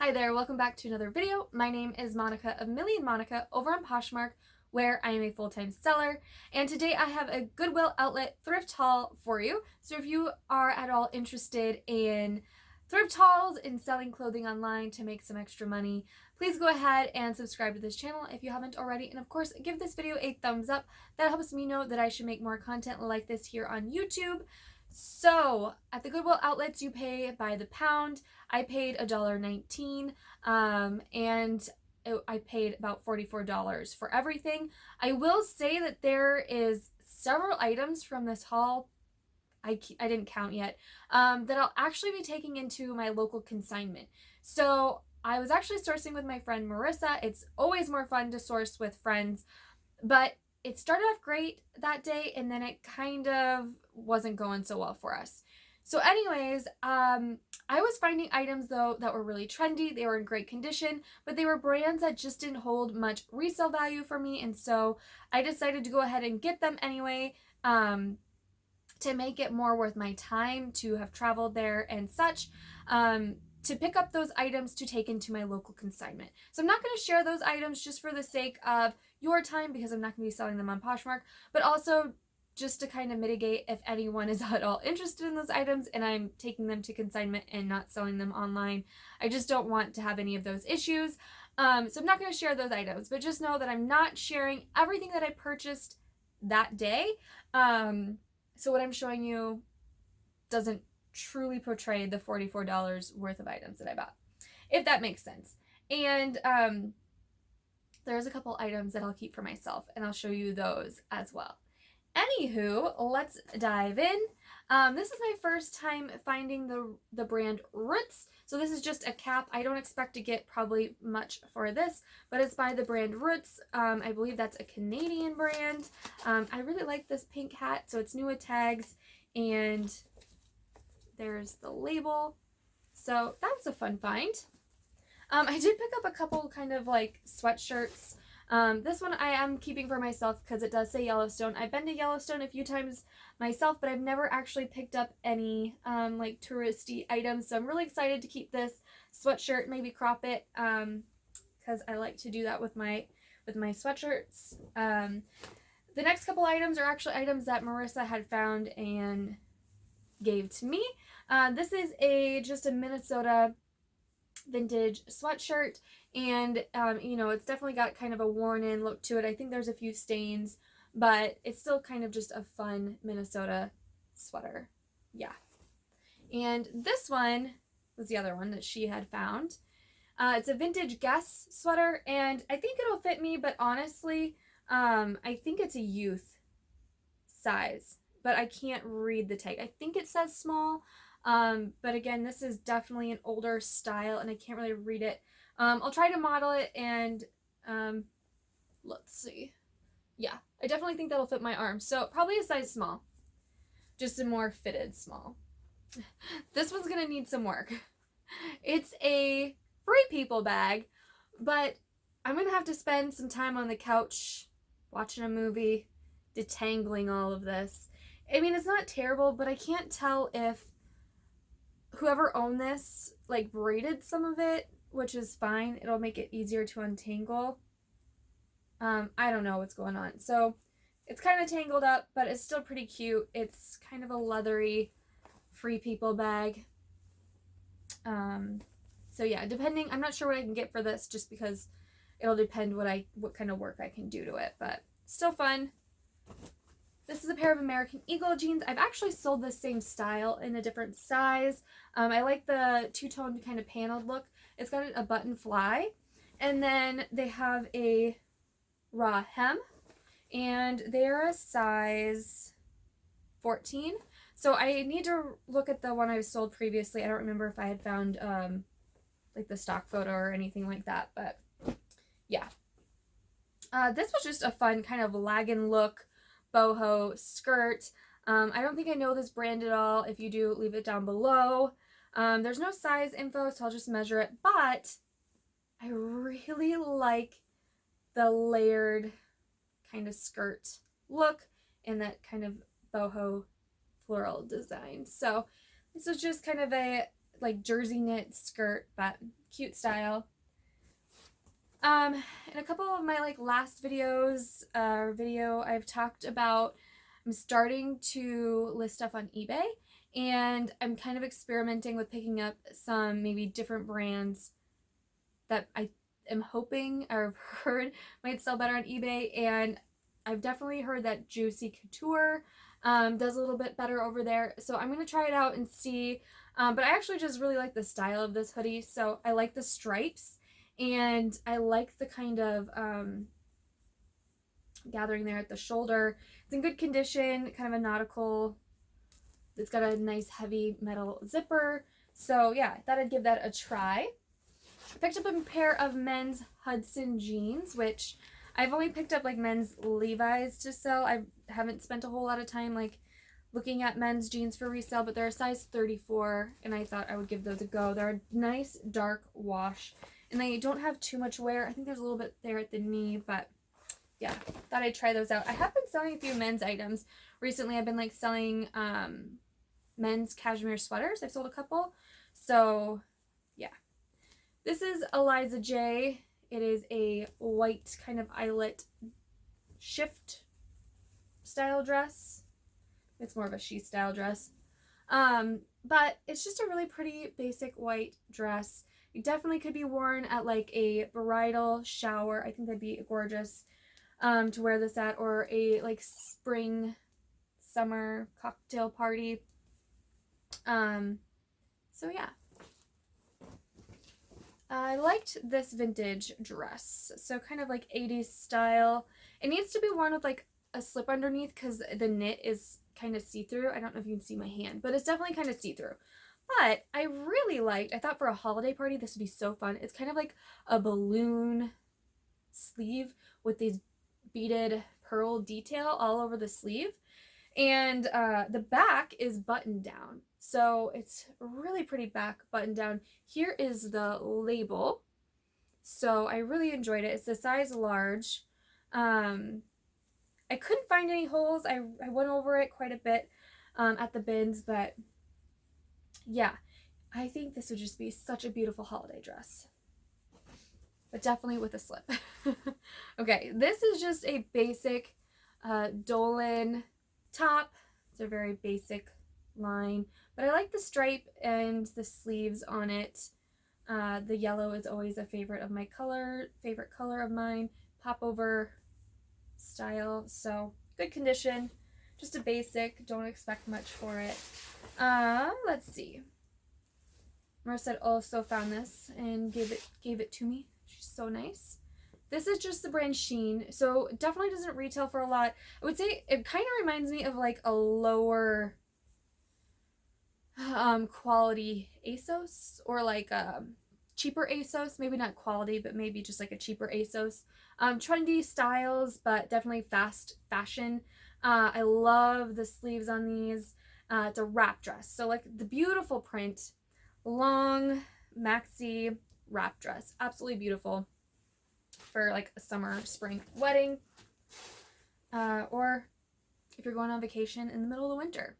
Hi there, welcome back to another video. My name is Monica of Millie and Monica over on Poshmark, where I am a full-time seller. And today I have a Goodwill outlet thrift haul for you. So if you are at all interested in thrift hauls and selling clothing online to make some extra money, please go ahead and subscribe to this channel if you haven't already. And of course, give this video a thumbs up. That helps me know that I should make more content like this here on YouTube. So at the Goodwill outlets, you pay by the pound. I paid $1.19, and I paid about $44 for everything. I will say that there is several items from this haul, I didn't count yet, that I'll actually be taking into my local consignment. So I was actually sourcing with my friend Marissa. It's always more fun to source with friends, but it started off great that day, and then it kind of wasn't going so well for us. So anyways, I was finding items though that were really trendy. They were in great condition, but they were brands that just didn't hold much resale value for me. And so I decided to go ahead and get them anyway, to make it more worth my time to have traveled there and such, to pick up those items to take into my local consignment. So I'm not going to share those items just for the sake of your time, because I'm not going to be selling them on Poshmark, but also just to kind of mitigate if anyone is at all interested in those items and I'm taking them to consignment and not selling them online. I just don't want to have any of those issues. So I'm not going to share those items, but just know that I'm not sharing everything that I purchased that day. So what I'm showing you doesn't truly portray the $44 worth of items that I bought, if that makes sense. And there's a couple items that I'll keep for myself, and I'll show you those as well. Anywho, let's dive in. This is my first time finding the brand Roots. So this is just a cap. I don't expect to get probably much for this, but it's by the brand Roots. I believe that's a Canadian brand. I really like this pink hat. So it's new with tags, and there's the label. So that was a fun find. I did pick up a couple kind of like sweatshirts. This one I am keeping for myself because it does say Yellowstone. I've been to Yellowstone a few times myself, but I've never actually picked up any like touristy items. So I'm really excited to keep this sweatshirt, maybe crop it, because I like to do that with my sweatshirts. The next couple items are actually items that Marissa had found and gave to me. This is just a Minnesota vintage sweatshirt, and you know, it's definitely got kind of a worn in look to it. I think there's a few stains, but it's still kind of just a fun Minnesota sweater. Yeah. And this one was the other one that she had found. It's a vintage Guess sweater, and I think it'll fit me, but honestly, I think it's a youth size, but I can't read the tag. I think it says small. But again, this is definitely an older style and I can't really read it. I'll try to model it, and let's see. Yeah, I definitely think that'll fit my arm. So probably a size small, just a more fitted small. This one's gonna need some work. It's a Free People bag, but I'm gonna have to spend some time on the couch watching a movie, detangling all of this. I mean, it's not terrible, but I can't tell if whoever owned this like braided some of it, which is fine. It'll make it easier to untangle. I don't know what's going on. So it's kind of tangled up, but it's still pretty cute. It's kind of a leathery Free People bag. So yeah, depending, I'm not sure what I can get for this, just because it'll depend what kind of work I can do to it, but still fun. This is a pair of American Eagle jeans. I've actually sold this same style in a different size. I like the two-tone kind of paneled look. It's got a button fly, and then they have a raw hem, and they're a size 14. So I need to look at the one I sold previously. I don't remember if I had found like the stock photo or anything like that, but yeah. This was just a fun kind of lagging look boho skirt. I don't think I know this brand at all. If you do, leave it down below. There's no size info, so I'll just measure it, but I really like the layered kind of skirt look and that kind of boho floral design. So this is just kind of a like jersey knit skirt, but cute style. In a couple of my like last videos, I've talked about I'm starting to list stuff on eBay, and I'm kind of experimenting with picking up some maybe different brands that I am hoping or have heard might sell better on eBay. And I've definitely heard that Juicy Couture does a little bit better over there. So I'm going to try it out and see. But I actually just really like the style of this hoodie. So I like the stripes, and I like the kind of gathering there at the shoulder. It's in good condition, kind of a nautical. It's got a nice heavy metal zipper. So yeah, I thought I'd give that a try. I picked up a pair of men's Hudson jeans, which I've only picked up like men's Levi's to sell. I haven't spent a whole lot of time like looking at men's jeans for resale, but they're a size 34, and I thought I would give those a go. They're a nice dark wash, and they don't have too much wear. I think there's a little bit there at the knee, but yeah, thought I'd try those out. I have been selling a few men's items recently. I've been like selling men's cashmere sweaters. I've sold a couple. So yeah. This is Eliza J. It is a white kind of eyelet shift style dress. It's more of a she style dress. But it's just a really pretty basic white dress. It definitely could be worn at like a bridal shower. I think that'd be gorgeous to wear this at, or a like spring, summer cocktail party. So yeah. I liked this vintage dress. So kind of like 80s style. It needs to be worn with like a slip underneath because the knit is kind of see-through. I don't know if you can see my hand, but it's definitely kind of see-through. But I really liked, I thought for a holiday party this would be so fun. It's kind of like a balloon sleeve with these beaded pearl detail all over the sleeve. And the back is buttoned down. So it's really pretty back button down. Here is the label. So I really enjoyed it. It's a size large. I couldn't find any holes. I went over it quite a bit at the bins, but yeah, I think this would just be such a beautiful holiday dress. But definitely with a slip. Okay, this is just a basic Dolan top. It's a very basic line, but I like the stripe and the sleeves on it. The yellow is always a favorite color of mine. Pop over style, so good condition. Just a basic, don't expect much for it. Let's see. Marissa also found this and gave it to me. She's so nice. This is just the brand Sheen, so it definitely doesn't retail for a lot. I would say it kind of reminds me of like a lower quality ASOS, or like cheaper ASOS, maybe not quality, but maybe just like a cheaper ASOS. Trendy styles, but definitely fast fashion. I love the sleeves on these. It's a wrap dress, so like the beautiful print, long maxi wrap dress, absolutely beautiful for like a summer, spring wedding, or if you're going on vacation in the middle of the winter,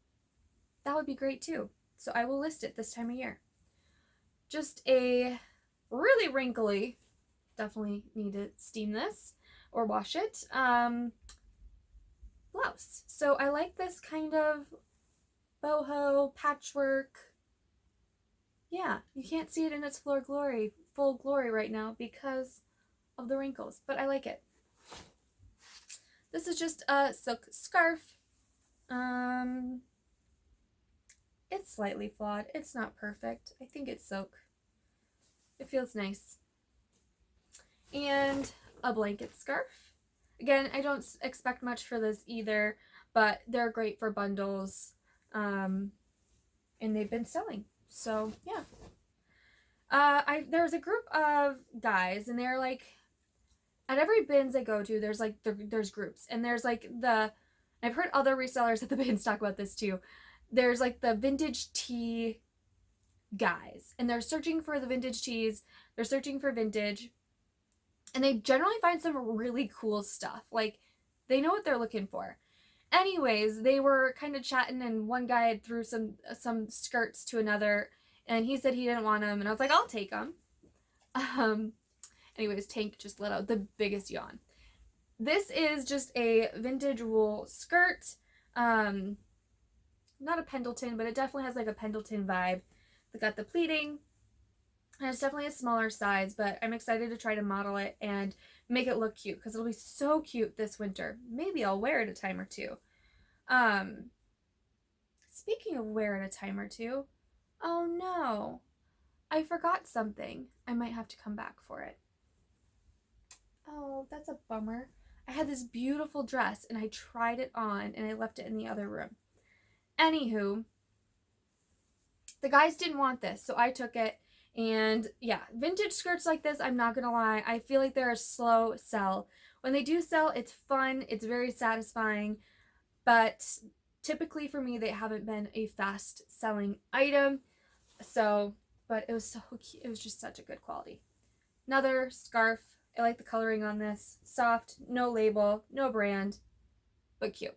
that would be great too. So I will list it this time of year. Just a really wrinkly, definitely need to steam this or wash it, blouse. So I like this kind of boho patchwork. Yeah, you can't see it in its full glory right now because of the wrinkles, but I like it. This is just a silk scarf. It's slightly flawed. It's not perfect. I think it's silk. It feels nice. And a blanket scarf. Again, I don't expect much for this either, but they're great for bundles. And they've been selling. So, yeah. There's a group of guys, and they're like, at every bins I go to, there's groups, and there's like I've heard other resellers at the bins talk about this too. There's like the vintage tea guys, and they're searching for the vintage teas. They're searching for vintage, and they generally find some really cool stuff. Like, they know what they're looking for. Anyways, they were kind of chatting, and one guy had threw some skirts to another, and he said he didn't want them, and I was like, I'll take them. Anyways, Tank just let out the biggest yawn. This is just a vintage wool skirt. Not a Pendleton, but it definitely has like a Pendleton vibe. They got the pleating, and it's definitely a smaller size, but I'm excited to try to model it and make it look cute because it'll be so cute this winter. Maybe I'll wear it a time or two. Speaking of wear it a time or two, oh no, I forgot something. I might have to come back for it. Oh, that's a bummer. I had this beautiful dress and I tried it on and I left it in the other room. Anywho, the guys didn't want this, so I took it. And yeah, vintage skirts like this, I'm not gonna lie, I feel like they're a slow sell. When they do sell, it's fun, it's very satisfying, but typically for me, they haven't been a fast selling item. So, but it was so cute. It was just such a good quality. Another scarf. I like the coloring on this. Soft, no label, no brand, but cute.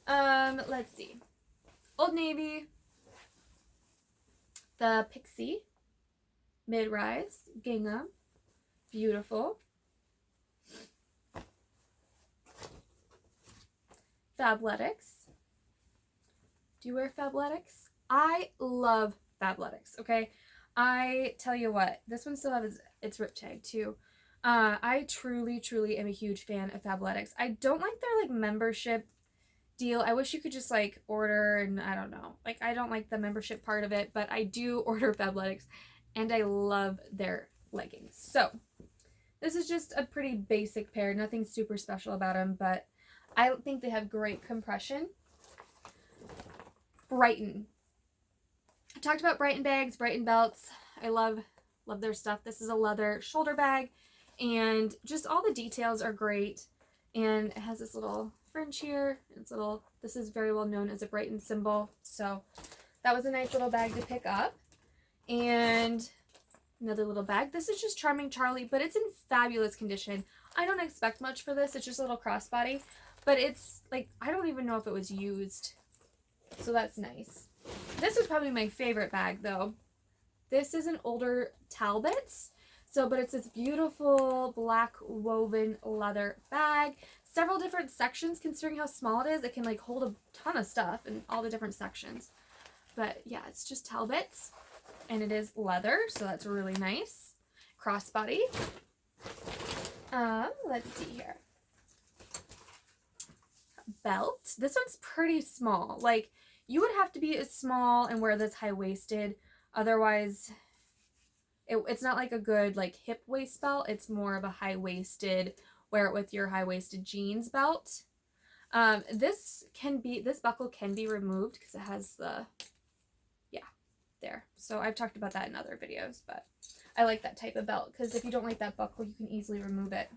Let's see. Old Navy. The Pixie. Mid-rise. Gingham. Beautiful. Fabletics. Do you wear Fabletics? I love Fabletics, okay? I tell you what, this one still has its rip tag too. I truly, truly am a huge fan of Fabletics. I don't like their like membership deal. I wish you could just like order, and I don't know. Like, I don't like the membership part of it, but I do order Fabletics and I love their leggings. So this is just a pretty basic pair, nothing super special about them, but I think they have great compression. Brighton. I talked about Brighton bags, Brighton belts. I love their stuff. This is a leather shoulder bag, and just all the details are great. And it has this little fringe here. This is very well known as a Brighton symbol. So that was a nice little bag to pick up. And another little bag. This is just Charming Charlie, but it's in fabulous condition. I don't expect much for this. It's just a little crossbody, but it's like, I don't even know if it was used. So that's nice. This is probably my favorite bag though. This is an older Talbot's. But it's this beautiful black woven leather bag. Several different sections, considering how small it is. It can like hold a ton of stuff in all the different sections. But yeah, it's just Talbot's. And it is leather, so that's really nice. Crossbody. Let's see here. Belt. This one's pretty small. Like, you would have to be as small and wear this high-waisted. Otherwise, it's not like a good like hip waist belt. It's more of a high-waisted, wear it with your high-waisted jeans belt. This buckle can be removed because it has the, yeah, there. So I've talked about that in other videos, but I like that type of belt because if you don't like that buckle, you can easily remove it.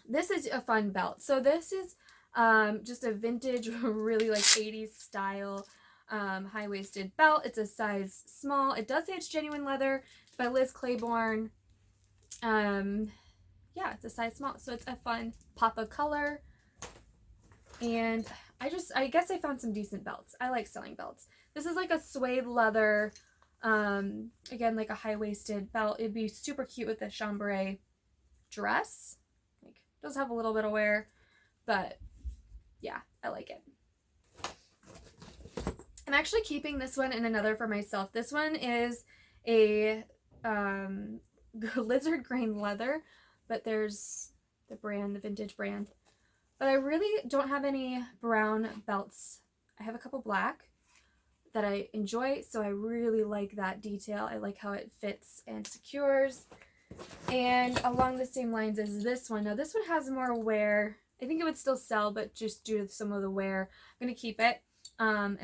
This is a fun belt. So this is just a vintage, really like 80s style high-waisted belt. It's a size small. It does say it's genuine leather. It's by Liz Claiborne. Yeah, it's a size small. So it's a fun pop of color. And I guess I found some decent belts. I like selling belts. This is like a suede leather, again, like a high-waisted belt. It'd be super cute with a chambray dress. Like, it does have a little bit of wear, but yeah, I like it. I'm actually keeping this one and another for myself. This one is a lizard grain leather, but there's the brand, the vintage brand. But I really don't have any brown belts. I have a couple black that I enjoy, so I really like that detail. I like how it fits and secures. And along the same lines as this one. Now this one has more wear. I think it would still sell, but just due to some of the wear, I'm going to keep it. And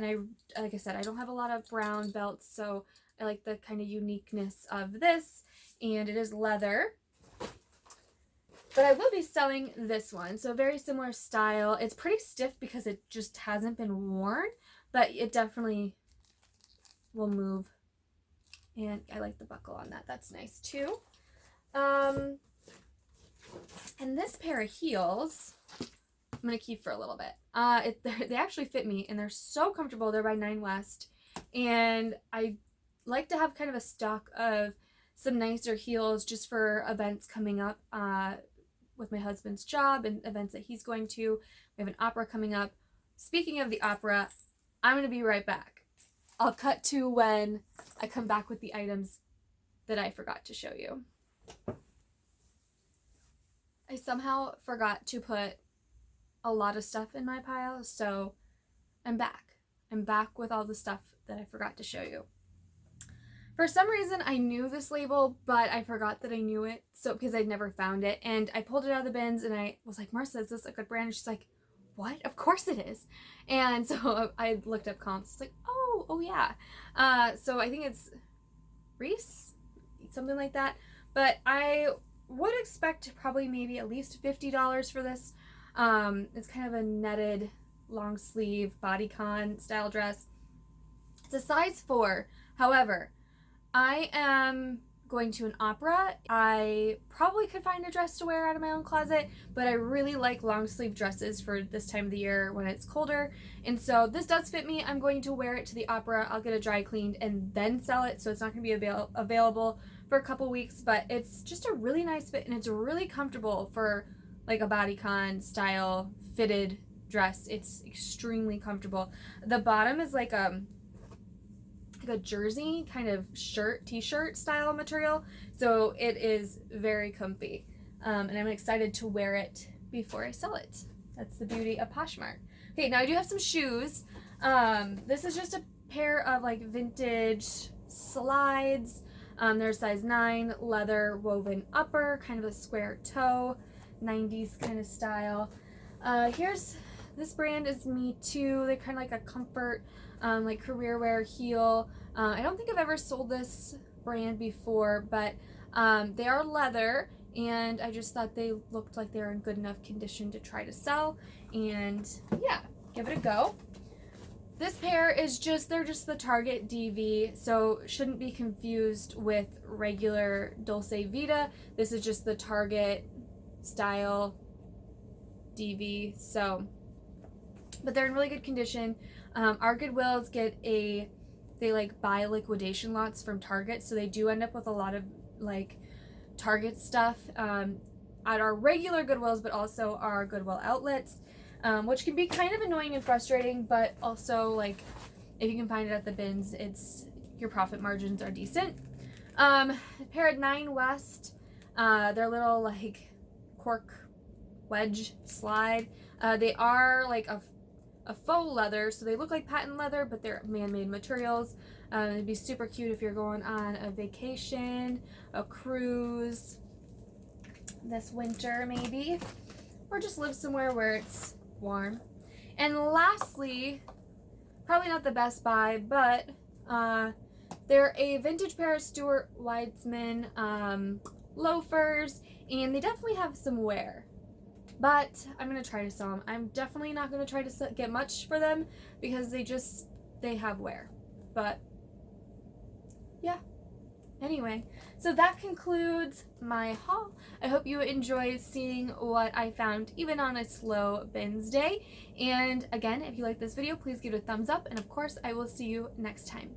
like I said, I don't have a lot of brown belts, so I like the kind of uniqueness of this. And it is leather. But I will be selling this one. So very similar style. It's pretty stiff because it just hasn't been worn, but it definitely will move. And I like the buckle on that. That's nice too. And this pair of heels I'm going to keep for a little bit. They actually fit me, and they're so comfortable. They're by 9 West, and I like to have kind of a stock of some nicer heels just for events coming up with my husband's job and events that he's going to. We have an opera coming up. Speaking of the opera, I'm going to be right back. I'll cut to when I come back with the items that I forgot to show you. I somehow forgot to put a lot of stuff in my pile, so I'm back. I'm back with all the stuff that I forgot to show you. For some reason, I knew this label, but I forgot that I knew it, so because I'd never found it, and I pulled it out of the bins, and I was like, Marissa, is this a good brand? And she's like, what? Of course it is. And so I looked up comps. It's like, oh yeah. So I think it's Reese, something like that. But I would expect probably maybe at least $50 for this. It's kind of a netted long sleeve bodycon style dress. It's a size 4. However, I am going to an opera. I probably could find a dress to wear out of my own closet, but I really like long sleeve dresses for this time of the year when it's colder. And so this does fit me. I'm going to wear it to the opera. I'll get it dry cleaned and then sell it. So it's not going to be available for a couple weeks, but it's just a really nice fit and it's really comfortable for like a bodycon style fitted dress. It's extremely comfortable. The bottom is like a jersey kind of t-shirt style material, so it is very comfy, and I'm excited to wear it before I sell it. That's the beauty of Poshmark. Okay, now I do have some shoes. This is just a pair of like vintage slides. They're size 9, leather woven upper, kind of a square toe, 90s kind of style. Here's this brand is Me Too. They're kind of like a comfort, like career wear heel. I don't think I've ever sold this brand before, but they are leather, and I just thought they looked like they were in good enough condition to try to sell, and yeah, give it a go. This pair is they're just the Target DV, so shouldn't be confused with regular Dolce Vita. This is just the Target style DV, so, but they're in really good condition. Our Goodwills they like buy liquidation lots from Target, so they do end up with a lot of like Target stuff at our regular Goodwills, but also our Goodwill outlets, which can be kind of annoying and frustrating, but also like if you can find it at the bins, your profit margins are decent. Pair at 9 West, they're little like cork wedge slide. They are like a faux leather, so they look like patent leather, but they're man-made materials. It'd be super cute if you're going on a vacation, a cruise this winter maybe, or just live somewhere where it's warm. And lastly, probably not the best buy, but they're a vintage pair of Stuart Weitzman loafers, and they definitely have some wear. But I'm going to try to sell them. I'm definitely not going to try to get much for them because they have wear. But yeah. Anyway, so that concludes my haul. I hope you enjoyed seeing what I found even on a slow bins day. And again, if you like this video, please give it a thumbs up. And of course, I will see you next time.